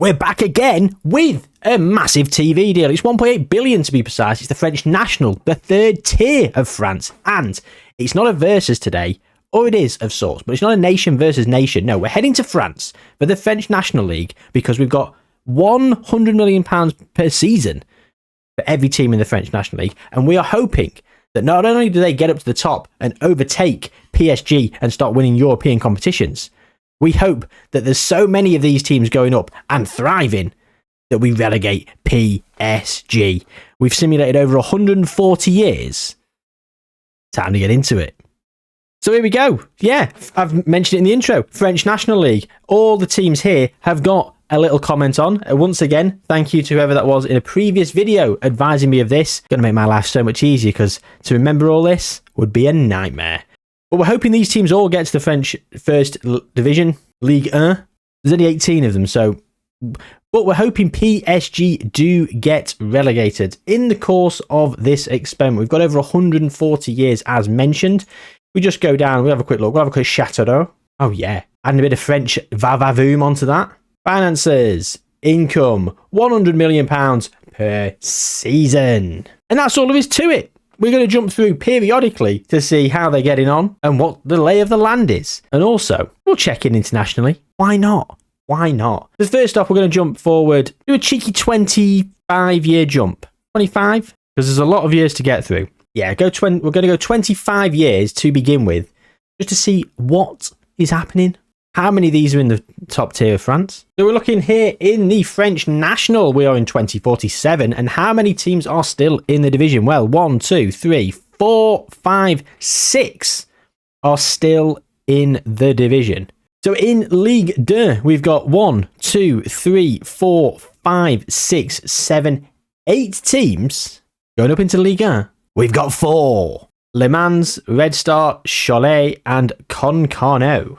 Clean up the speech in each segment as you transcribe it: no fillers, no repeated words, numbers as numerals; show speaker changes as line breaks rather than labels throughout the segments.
We're back again with a massive TV deal. It's 1.8 billion to be precise. It's the French National, the third tier of France. And it's not a versus today, or it is of sorts, but it's not a nation versus nation. No, we're heading to France for the French National League because we've got £100 million per season for every team in the French National League. And we are hoping that not only do they get up to the top and overtake PSG and start winning European competitions, we hope that there's so many of these teams going up and thriving that we relegate PSG. We've simulated over 140 years. Time to get into it. So here we go. Yeah, I've mentioned it in the intro. French National League. All the teams here have got a little comment on. Once again, thank you to whoever that was in a previous video advising me of this. Going to make my life so much easier because to remember all this would be a nightmare. But we're hoping these teams all get to the French First Division, Ligue 1. There's only 18 of them, but we're hoping PSG do get relegated in the course of this experiment. We've got over 140 years, as mentioned. We just go down, we'll have a quick look, we'll have a quick Chateau. Oh yeah, adding a bit of French va-va-voom onto that. Finances, income, £100 million per season. And that's all there is to it. We're going to jump through periodically to see how they're getting on and what the lay of the land is. And also, we'll check in internationally. Why not? Why not? So first off, we're going to jump forward, do a cheeky 25-year jump. 25? Because there's a lot of years to get through. Yeah, we're going to go 25 years to begin with, just to see what is happening. How many of these are in the top tier of France? So we're looking here in the French National. We are in 2047. And how many teams are still in the division? Well, 1, 2, 3, 4, 5, 6 are still in the division. So in Ligue 2, we've got 1, 2, 3, 4, 5, 6, 7, 8 teams going up into Ligue 1. We've got 4. Le Mans, Red Star, Cholet, and Concarneau.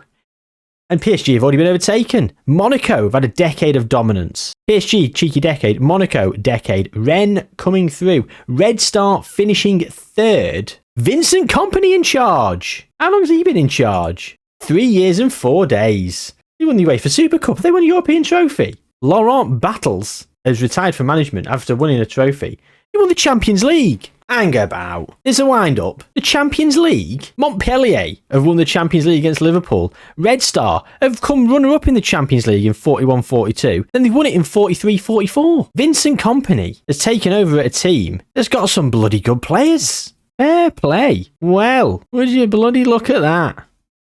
And PSG have already been overtaken. Monaco have had a decade of dominance. PSG, cheeky decade. Monaco, decade. Rennes coming through. Red Star finishing 3rd. Vincent Kompany in charge. How long has he been in charge? 3 years and 4 days. He won the UEFA Super Cup. They won a European trophy. Laurent Battles has retired from management after winning a trophy. He won the Champions League. Hang about. There's a wind-up. The Champions League. Montpellier have won the Champions League against Liverpool. Red Star have come runner-up in the Champions League in 41-42. Then they've won it in 43-44. Vincent Kompany has taken over at a team that's got some bloody good players. Fair play. Well, would you bloody look at that?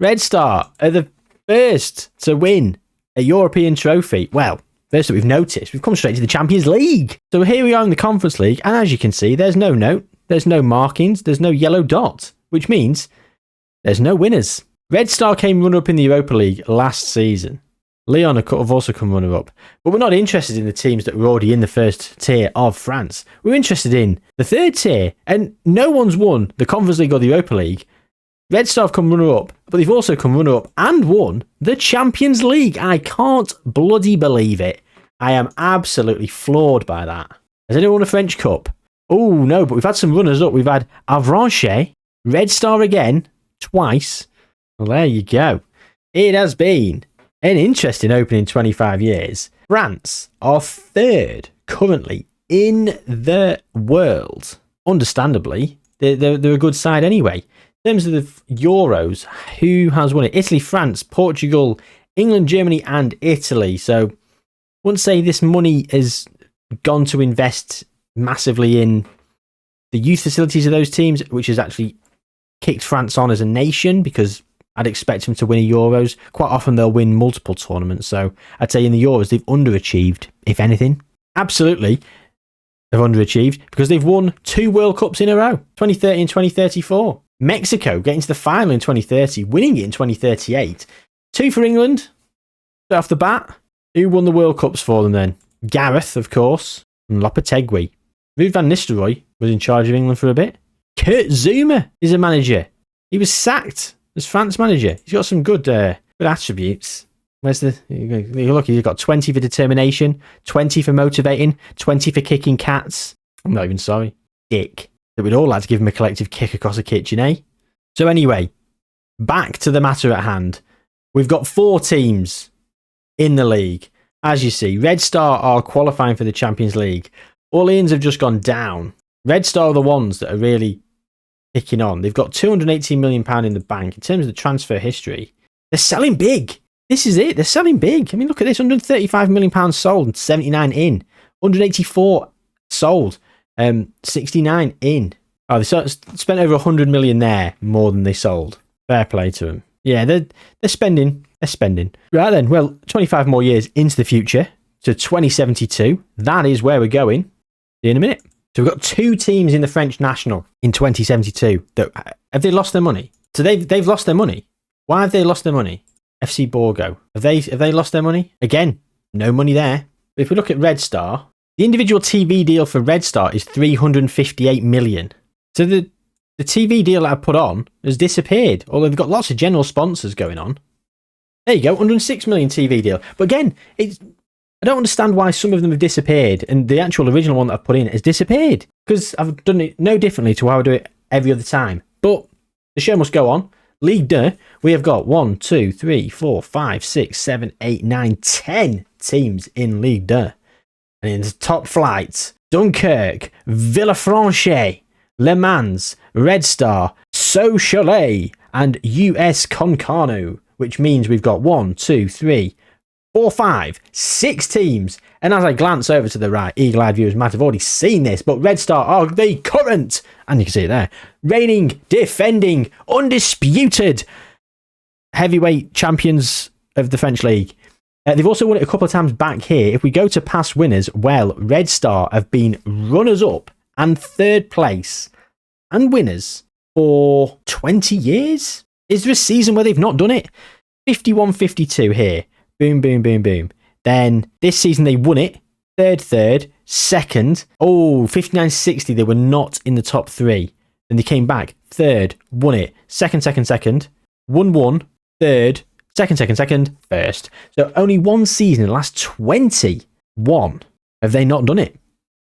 Red Star are the first to win a European trophy. Well, first that we've noticed, we've come straight to the Champions League. So here we are in the Conference League, and as you can see, there's no note, there's no markings, there's no yellow dot, which means there's no winners. Red Star came runner-up in the Europa League last season. Lyon have also come runner-up. But we're not interested in the teams that were already in the first tier of France. We're interested in the third tier, and no one's won the Conference League or the Europa League. Red Star have come runner-up, but they've also come runner-up and won the Champions League. I can't bloody believe it. I am absolutely floored by that. Has anyone won a French Cup? Oh, no, but we've had some runners-up. We've had Avranches, Red Star again, twice. Well, there you go. It has been an interesting opening 25 years. France are 3rd currently in the world. Understandably, they're a good side anyway. In terms of the Euros, who has won it? Italy, France, Portugal, England, Germany, and Italy. So I wouldn't say this money has gone to invest massively in the youth facilities of those teams, which has actually kicked France on as a nation, because I'd expect them to win a Euros. Quite often they'll win multiple tournaments. So I'd say in the Euros, they've underachieved, if anything. Absolutely, they've underachieved because they've won 2 World Cups in a row, 2030 and 2034. Mexico getting to the final in 2030, winning it in 2038. 2 for England. Off the bat, who won the World Cups for them then? Gareth, of course, and Lopetegui. Ruud van Nistelrooy was in charge of England for a bit. Kurt Zouma is a manager. He was sacked as France manager. He's got some good attributes. Where's the look? He's got 20 for determination, 20 for motivating, 20 for kicking cats. I'm not even sorry. Dick. That we'd all like to give him a collective kick across the kitchen, eh? So anyway, back to the matter at hand. We've got 4 teams in the league. as you see, Red Star are qualifying for the Champions League. Orleans have just gone down. Red Star are the ones that are really kicking on. They've got £218 million in the bank. In terms of the transfer history, they're selling big. This is it. They're selling big. I mean, look at this. £135 million sold and 79 in. 184 sold, 69 in. Oh, they spent over 100 million there, more than they sold. Fair play to them. Yeah, they're spending. They're spending. Right then, well, 25 more years into the future to 2072. That is where we're going. See you in a minute. So we've got 2 teams in the French national in 2072. Have they lost their money? So they've lost their money. Why have they lost their money? FC Borgo. Have they lost their money? Again, no money there. But if we look at Red Star, the individual TV deal for Red Star is 358 million. So the TV deal that I put on has disappeared, although they've got lots of general sponsors going on. There you go, 106 million TV deal. But again, I don't understand why some of them have disappeared and the actual original one that I've put in has disappeared, because I've done it no differently to how I do it every other time. But the show must go on. Ligue 2, we have got 1, 2, 3, 4, 5, 6, 7, 8, 9, 10 teams in Ligue 2. And in the top flight, Dunkirk, Villefranche, Le Mans, Red Star, Sochaux, and US Concarneau, which means we've got 1, 2, 3, 4, 5, 6 teams. And as I glance over to the right, eagle-eyed viewers might have already seen this, but Red Star are the current, and you can see it there, reigning, defending, undisputed heavyweight champions of the French League. They've also won it a couple of times back here. If we go to past winners, well, Red Star have been runners-up and third place and winners for 20 years. Is there a season where they've not done it? 51-52 here. Boom, boom, boom, boom. Then this season they won it. Third, second. Oh, 59-60. They were not in the top 3. Then they came back. Third, won it. Second. 1-1. Third. Second. First. So only one season in the last 21 have they not done it.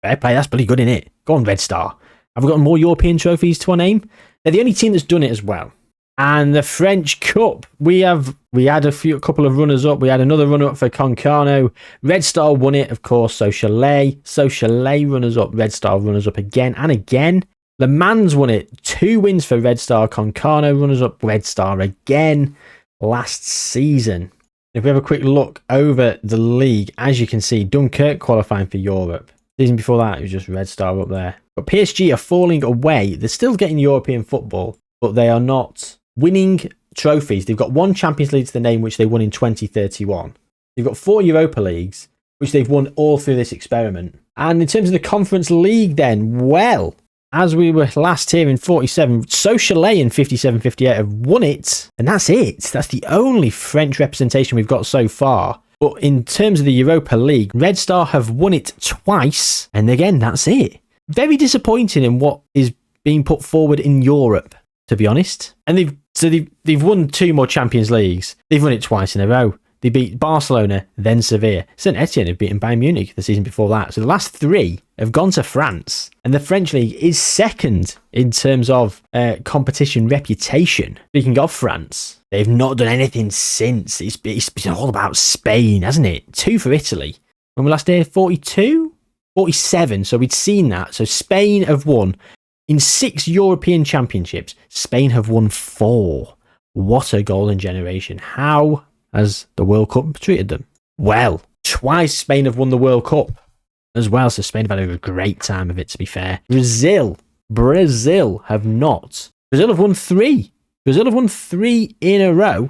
Fair play. That's pretty good, isn't it? Go on, Red Star. Have we got more European trophies to our name? They're the only team that's done it as well. And the French Cup, we had a couple of runners up. We had another runner up for Concarneau. Red Star won it, of course. Sochaux runners up. Red Star runners up again and again. Le Mans won it. 2 wins for Red Star. Concarneau runners up. Red Star again last season. If we have a quick look over the league, as you can see, Dunkirk qualifying for Europe. Season before that, it was just Red Star up there. But PSG are falling away. They're still getting European football, but they are not winning trophies. They've got 1 Champions League to the name, which they won in 2031. They've got 4 Europa Leagues, which they've won all through this experiment. And in terms of the Conference League then, well, as we were last here in 47, Sochaux in 57-58 have won it. And that's it. That's the only French representation we've got so far. But in terms of the Europa League, Red Star have won it twice. And again, that's it. Very disappointing in what is being put forward in Europe, to be honest. And they've won 2 more Champions Leagues. They've won it twice in a row. They beat Barcelona, then Sevilla. St Etienne have beaten Bayern Munich the season before that. So the last 3 have gone to France. And the French League is second in terms of competition reputation. Speaking of France, they've not done anything since. It's been all about Spain, hasn't it? 2 for Italy. When we last did 42? 47. So we'd seen that. So Spain have won. In 6 European Championships, Spain have won 4. What a golden generation. How has the World Cup treated them? Well, twice Spain have won the World Cup as well, so Spain have had a great time of it, to be fair. Brazil have not. Brazil have won 3. Brazil have won 3 in a row,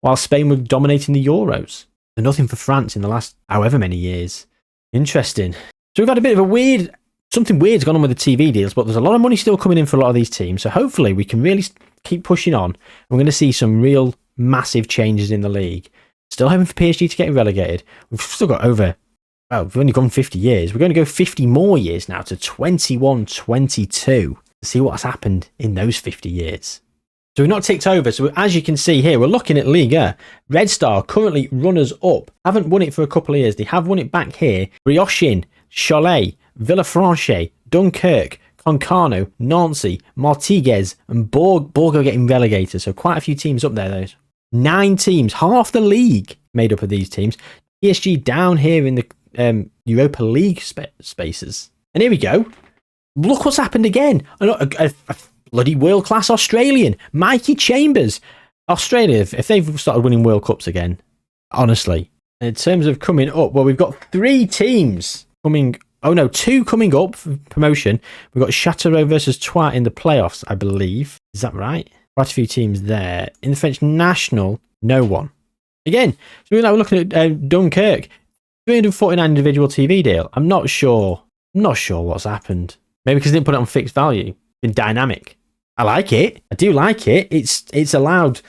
while Spain were dominating the Euros. So nothing for France in the last however many years. Interesting. So we've had a bit of something weird's gone on with the TV deals, but there's a lot of money still coming in for a lot of these teams. So hopefully we can really keep pushing on. We're going to see some real massive changes in the league. Still hoping for PSG to get relegated. We've still got we've only gone 50 years. We're going to go 50 more years now to 21-22 to see what's happened in those 50 years. So we've not ticked over. So as you can see here, we're looking at Liga. Red Star currently runners up. Haven't won it for a couple of years. They have won it back here. Briochin, Cholet, Villefranche, Dunkirk, Concarneau, Nancy, Martigues, and Borgo getting relegated. So quite a few teams up there, those. 9 teams, half the league made up of these teams. PSG down here in the Europa League spaces. And here we go. Look what's happened again. A bloody world-class Australian, Mikey Chambers. Australia, if they've started winning World Cups again, honestly, in terms of coming up, well, we've got 3 teams coming. Oh no, 2 coming up for promotion. We've got Châteauroux versus Troyes in the playoffs, I believe. Is that right? Quite a few teams there. In the French National, no one. Again, so we're now looking at Dunkirk. 349 individual TV deal. I'm not sure what's happened. Maybe because they didn't put it on fixed value. Been dynamic. I like it. I do like it. It's allowed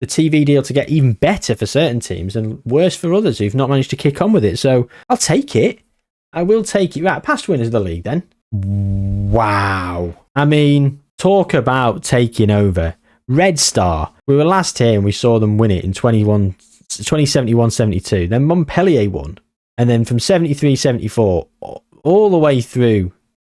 the TV deal to get even better for certain teams and worse for others who've not managed to kick on with it. So I'll take it. I will take it. Right, past winners of the league then. Wow. I mean, talk about taking over. Red Star. We were last here and we saw them win it in 2071-72. Then Montpellier won. And then from 73-74 all the way through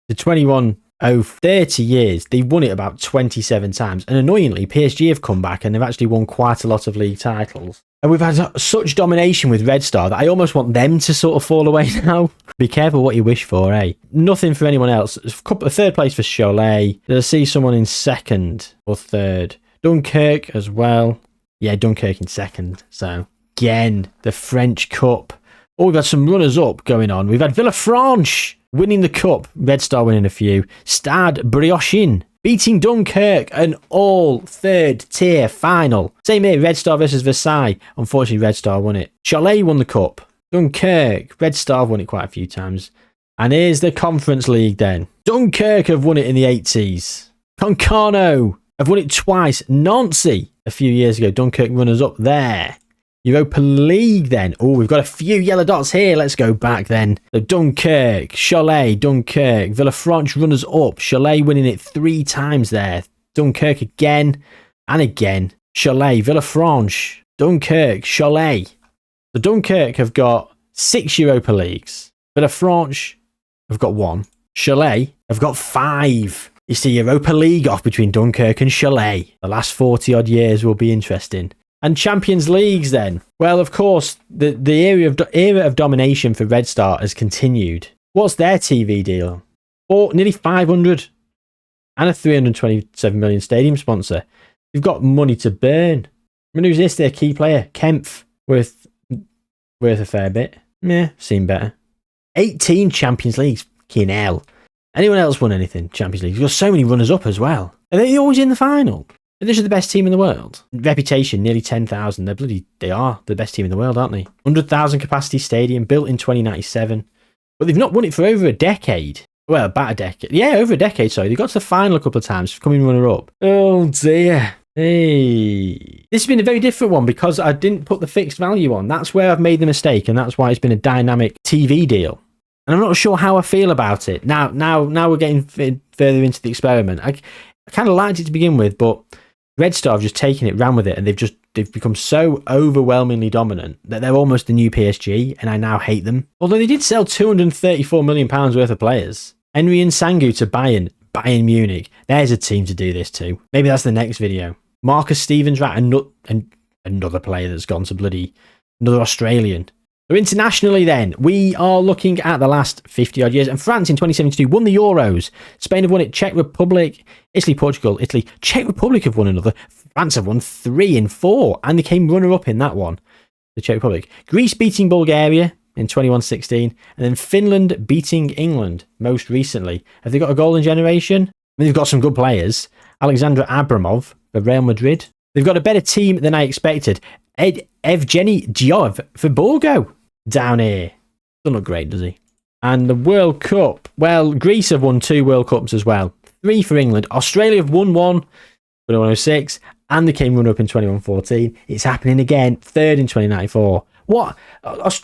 to 30 years, they won it about 27 times. And annoyingly, PSG have come back and they've actually won quite a lot of league titles. And we've had such domination with Red Star that I almost want them to sort of fall away now. Be careful what you wish for, eh? Nothing for anyone else. A 3rd place for Cholet. Did I see someone in 2nd or 3rd? Dunkirk as well. Yeah, Dunkirk in 2nd. So, again, the French Cup. Oh, we've had some runners-up going on. We've had Villefranche winning the Cup. Red Star winning a few. Stade Briochin beating Dunkirk. An all 3rd tier final. Same here, Red Star versus Versailles. Unfortunately, Red Star won it. Cholet won the Cup. Dunkirk. Red Star have won it quite a few times. And here's the Conference League then. Dunkirk have won it in the 80s. Concarneau have won it twice. Nancy a few years ago. Dunkirk runners-up there. Europa League then. Oh, we've got a few yellow dots here. Let's go back then. So Dunkirk, Cholet, Dunkirk, Villefranche runners up. Cholet winning it 3 times there. Dunkirk again and again. Cholet, Villefranche, Dunkirk, Cholet. So Dunkirk have got 6 Europa Leagues. Villefranche have got 1. Cholet have got 5. It's the Europa League off between Dunkirk and Cholet. The last 40 odd years will be interesting. And Champions Leagues then. Well, of course, the era of domination for Red Star has continued. What's their TV deal? Nearly 500 and a 327 million stadium sponsor. They've got money to burn. I mean, who's this? Their key player, Kempf, worth a fair bit. Meh, seen better. 18 Champions Leagues. Fucking hell. Anyone else won anything? Champions League. You've got so many runners up as well. Are they always in the final? This is the best team in the world. Reputation, nearly 10,000. They are the best team in the world, aren't they? 100,000 capacity stadium, built in 2097. But they've not won it for over a decade. Well, about a decade. Yeah, over a decade, sorry. They got to the final a couple of times, coming runner-up. Oh, dear. Hey. This has been a very different one because I didn't put the fixed value on. That's where I've made the mistake, and that's why it's been a dynamic TV deal. And I'm not sure how I feel about it. Now we're getting further into the experiment. I kind of liked it to begin with, but Red Star have just taken it, ran with it, and they've become so overwhelmingly dominant that they're almost the new PSG, and I now hate them. Although they did sell £234 million worth of players. Henry and Sangu to Bayern Munich. There's a team to do this to. Maybe that's the next video. Marcus Stevens, right, and another player that's gone to another Australian. So internationally then, we are looking at the last 50 odd years, and France in 2072 won the Euros. Spain have won it, Czech Republic, Italy, Portugal, Italy, Czech Republic have won another. France have won 3 in 4, and they came runner-up in that one, the Czech Republic. Greece beating Bulgaria in 21-16, and then Finland beating England most recently. Have they got a golden generation? I mean, they've got some good players. Alexander Abramov for Real Madrid. They've got a better team than I expected. Evgeny Diov for Borgo down here. Doesn't look great, does he? And the World Cup. Well, Greece have won 2 World Cups as well. 3 for England. Australia have won 1 for 106, and they came runner-up in 21-14. It's happening again. 3rd in 2094. What?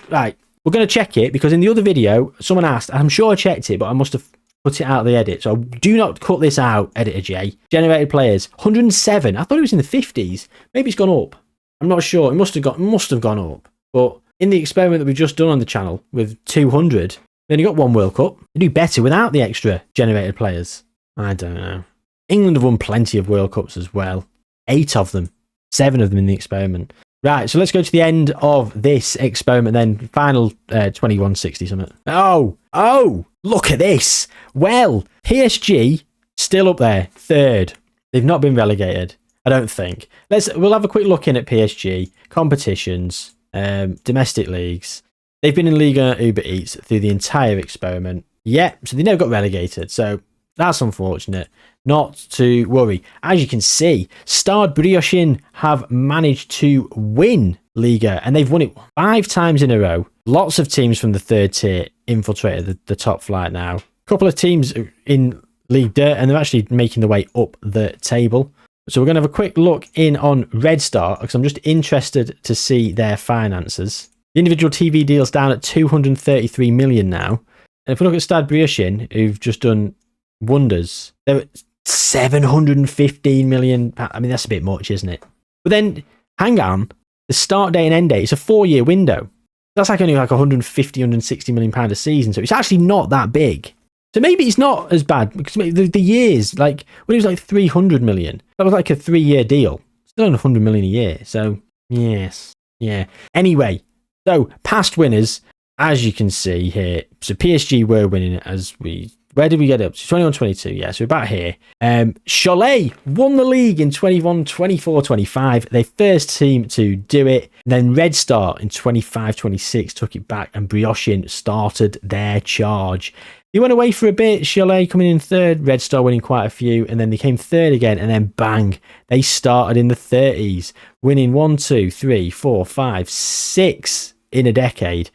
Right, we're going to check it because in the other video, someone asked, I'm sure I checked it, but I must have put it out of the edit. So do not cut this out, Editor J. Generated players. 107. I thought it was in the 50s. Maybe it's gone up. I'm not sure. It must have gone up. But in the experiment that we've just done on the channel with 200, they only got 1 World Cup. They do better without the extra generated players. I don't know. England have won plenty of World Cups as well. 8 of them. 7 of them in the experiment. Right, so let's go to the end of this experiment then. Final 2160 something. Oh, look at this. Well, PSG still up there, third. They've not been relegated, I don't think. We'll have a quick look in at PSG competitions, domestic leagues. They've been in Liga Uber Eats through the entire experiment. Yeah, so they never got relegated. So that's unfortunate. Not to worry. As you can see, Stade Briochin have managed to win Liga, and they've won it 5 times in a row. Lots of teams from the third tier infiltrated the top flight now. A couple of teams in Ligue 2, and they're actually making their way up the table. So we're going to have a quick look in on Red Star, because I'm just interested to see their finances. The individual TV deal's down at 233 million now. And if we look at Stade Briochin, who've just done wonders, they're at 715 million. I mean, that's a bit much, isn't it? But then, hang on, the start date and end date, it's a 4-year window. That's like only like 150, 160 million pound a season. So it's actually not that big. So maybe it's not as bad, because the years, like when it was like 300 million, that was like a 3-year deal. Still on 100 million a year. So yes, yeah. Anyway, so past winners, as you can see here. So PSG were winning it where did we get up to? 21-22, yeah, so we're about here. Cholet won the league in 21-24-25. They first team to do it. Then Red Star in 25-26 took it back, and Briochin started their charge. They went away for a bit, Cholet coming in third, Red Star winning quite a few, and then they came third again, and then bang, they started in the 30s, winning 1, 2, 3, 4, 5, 6 in a decade.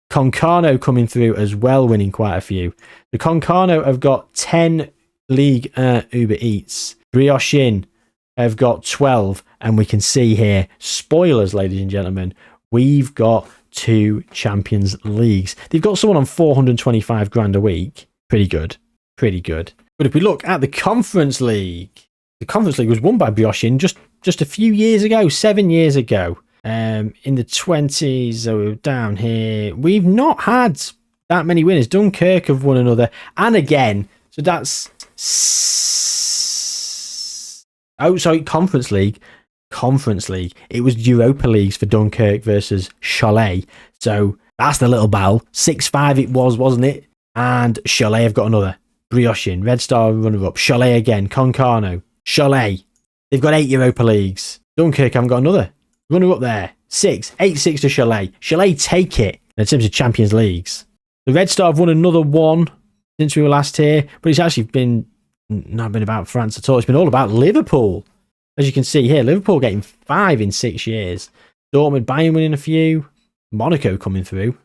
Concarneau coming through as well, winning quite a few. The Concarneau have got 10 League Uber Eats. Briochin have got 12, and we can see here, spoilers, ladies and gentlemen, we've got 2 Champions Leagues. They've got someone on 425 grand a week. Pretty good. Pretty good. But if we look at the Conference League, the Conference League was won by Briochin just a few years ago, 7 years ago. In the 20s, so we're down here. We've not had that many winners. Dunkirk have won another. And again, so that's... Oh, sorry, Conference League. Conference League. It was Europa Leagues for Dunkirk versus Cholet. So that's the little battle. 6-5 it was, wasn't it? And Cholet have got another. Briochin, Red Star runner-up. Cholet again. Concarneau. Cholet. They've got 8 Europa Leagues. Dunkirk haven't got another. Runner up there. 8-6 to Cholet. Cholet take it in terms of Champions Leagues. The Red Star have won another one since we were last here, but it's actually not been about France at all. It's been all about Liverpool. As you can see here, Liverpool getting 5 in 6 years. Dortmund, Bayern winning a few. Monaco coming through.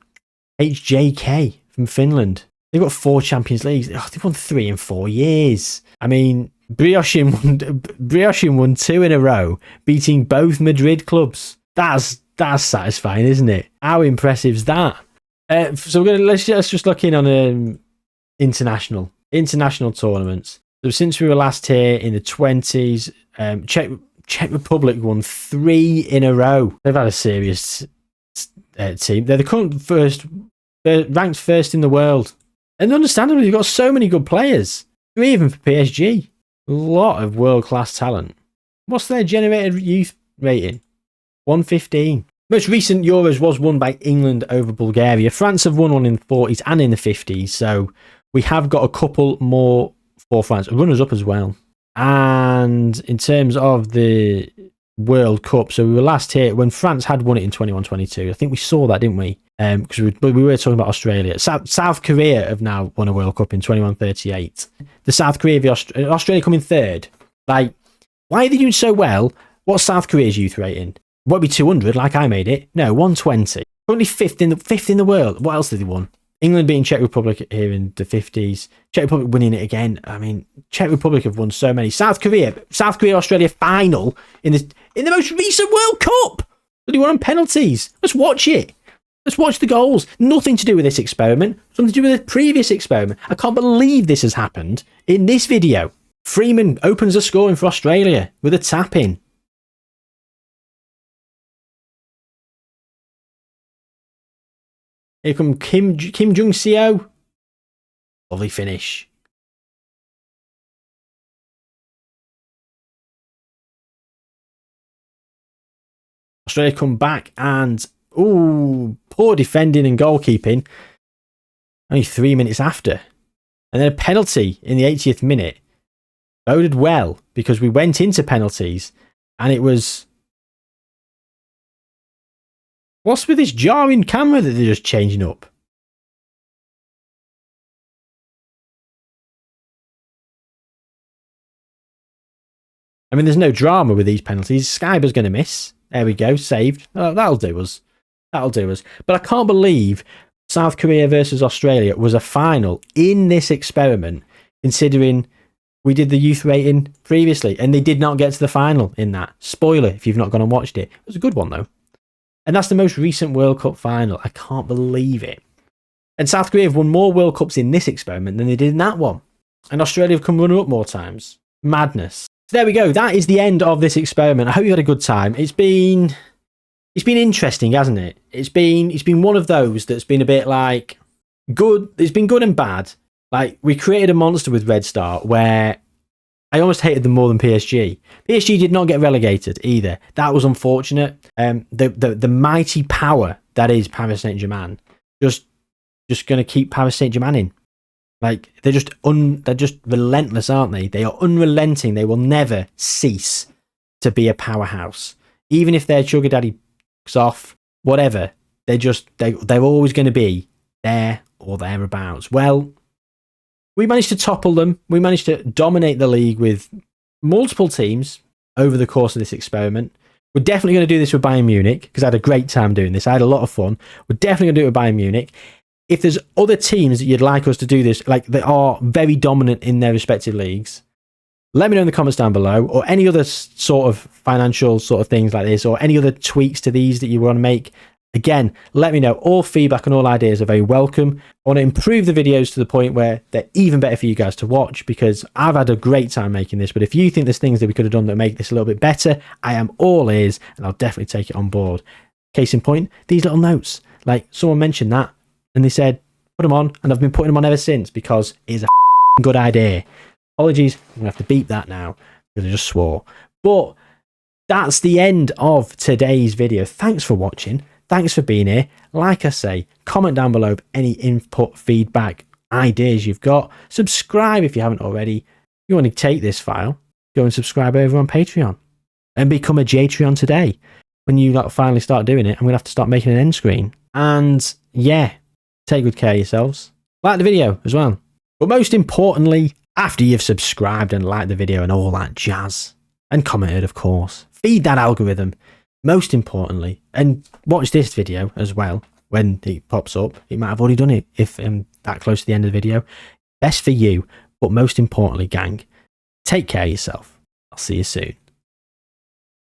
HJK from Finland. They've got 4 Champions Leagues. Oh, they've won 3 in 4 years. I mean, Briochin won 2 in a row, beating both Madrid clubs. That's satisfying, isn't it? How impressive is that? So let's just look in on international tournaments. So since we were last here in the 20s, Czech Republic won 3 in a row. They've had a serious team. They're the current they're ranked first in the world, and understandably, they've got so many good players. 3 of them for PSG. A lot of world-class talent. What's their generated youth rating? 115. Most recent Euros was won by England over Bulgaria. France have won one in the 40s and in the 50s. So we have got a couple more for France. Runners up as well. And in terms of the World Cup, so we were last here when France had won it in 21-22. I think we saw that, didn't we? Because we were talking about Australia. South Korea have now won a World Cup in 21-38. The South Korea, Australia coming third. Like, why are they doing so well? What's South Korea's youth rating? Won't be 200 like I made it. No, 120. Currently fifth in the world. What else did they won? England beating Czech Republic here in the 50s. Czech Republic winning it again. I mean, Czech Republic have won so many. South Korea, Australia final in the most recent World Cup. But they won on penalties. Let's watch it. Let's watch the goals. Nothing to do with this experiment. Something to do with the previous experiment. I can't believe this has happened in this video. Freeman opens the scoring for Australia with a tap in. Here come Kim Jung-seo. Lovely finish. Australia come back and, ooh, poor defending and goalkeeping. Only 3 minutes after. And then a penalty in the 80th minute. Boded well because we went into penalties and it was... What's with this jarring camera that they're just changing up? I mean, there's no drama with these penalties. Skyber's going to miss. There we go, saved. Oh, that'll do us. That'll do us. But I can't believe South Korea versus Australia was a final in this experiment, considering we did the youth rating previously, and they did not get to the final in that. Spoiler, if you've not gone and watched it. It was a good one, though. And that's the most recent World Cup final. I can't believe it. And South Korea have won more World Cups in this experiment than they did in that one. And Australia have come runner-up more times. Madness. So there we go. That is the end of this experiment. I hope you had a good time. It's been interesting, hasn't it? It's been one of those that's been a bit like good. It's been good and bad. Like, we created a monster with Red Star where I almost hated them more than PSG. PSG did not get relegated either. That was unfortunate. The mighty power that is Paris Saint-Germain just going to keep Paris Saint-Germain in. Like, they're just relentless, aren't they? They are unrelenting. They will never cease to be a powerhouse. Even if their sugar daddy off, whatever, they're always going to be there or thereabouts. Well, we managed to topple them. We managed to dominate the league with multiple teams over the course of this experiment. We're definitely going to do this with Bayern Munich because I had a great time doing this. I had a lot of fun. We're definitely going to do it with Bayern Munich. If there's other teams that you'd like us to do this, like that are very dominant in their respective leagues, let me know in the comments down below, or any other sort of financial sort of things like this, or any other tweaks to these that you want to make. Again, let me know. All feedback and all ideas are very welcome. I want to improve the videos to the point where they're even better for you guys to watch, because I've had a great time making this. But if you think there's things that we could have done that make this a little bit better, I am all ears, and I'll definitely take it on board. Case in point, these little notes. Like, someone mentioned that, and they said, put them on, and I've been putting them on ever since, because it's a good idea. Apologies, I'm going to have to beep that now, because I just swore. But that's the end of today's video. Thanks for watching. Thanks for being here. Like I say, comment down below any input, feedback, ideas you've got. Subscribe if you haven't already. If you want to take this file, go and subscribe over on Patreon. And become a Jaytreon today. When you finally start doing it, I'm going to have to start making an end screen. And yeah, take good care of yourselves. Like the video as well. But most importantly, after you've subscribed and liked the video and all that jazz, and commented, of course, feed that algorithm. Most importantly, and watch this video as well when it pops up. It might have already done it if I'm that close to the end of the video. Best for you, but most importantly, gang, take care of yourself. I'll see you soon.